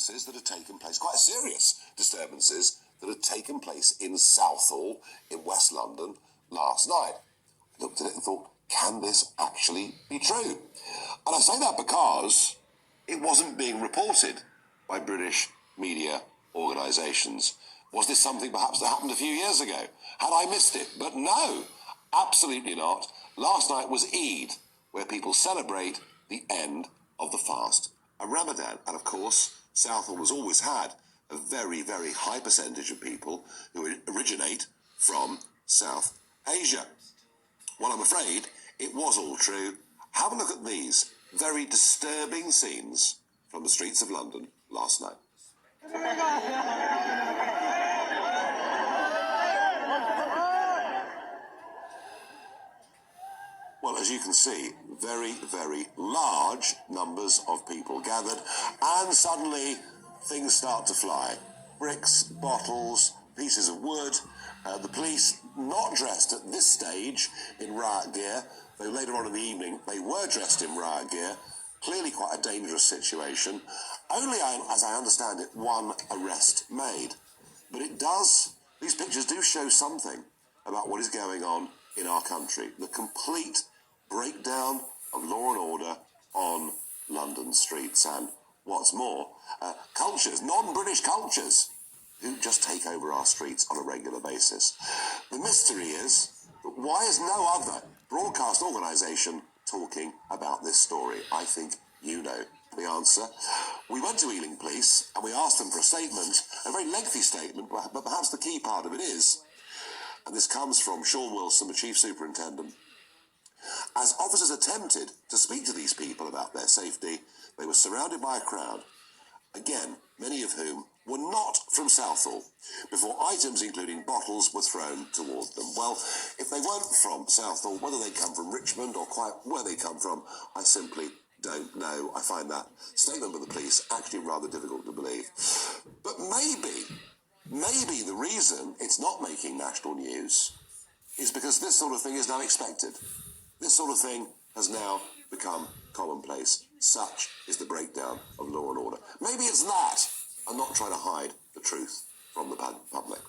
that had taken place, quite serious disturbances that had taken place in Southall in West London last night. I looked at it and thought, can this actually be true? And I say that because it wasn't being reported by British media organisations. Was this something perhaps that happened a few years ago? Had I missed it? But no, absolutely not. Last night was Eid, where people celebrate the end of the fast of Ramadan. And of course, Southall has always had a very, very high percentage of people who originate from South Asia. Well, I'm afraid it was all true. Have a look at these very disturbing scenes from the streets of London last night. Well, as you can see, very, very large numbers of people gathered, and suddenly things start to fly. Bricks, bottles, pieces of wood. The police, not dressed at this stage in riot gear, though later on in the evening they were dressed in riot gear. Clearly quite a dangerous situation. Only, as I understand it, one arrest made. But these pictures do show something about what is going on in our country. The complete breakdown of law and order on London streets. And what's more, cultures, non-British cultures, who just take over our streets on a regular basis. The mystery is, why is no other broadcast organisation talking about this story? I think you know the answer. We went to Ealing Police and we asked them for a statement, a very lengthy statement, but perhaps the key part of it is, and this comes from Sean Wilson, the Chief Superintendent, as officers attempted to speak to these people about their safety, they were surrounded by a crowd, again, many of whom were not from Southall, before items including bottles were thrown towards them. Well, if they weren't from Southall, whether they come from Richmond or quite where they come from, I simply don't know. I find that statement by the police actually rather difficult to believe. But maybe the reason it's not making national news is because this sort of thing is now expected. This sort of thing has now become commonplace. Such is the breakdown of law and order. Maybe it's that. I'm not trying to hide the truth from the public.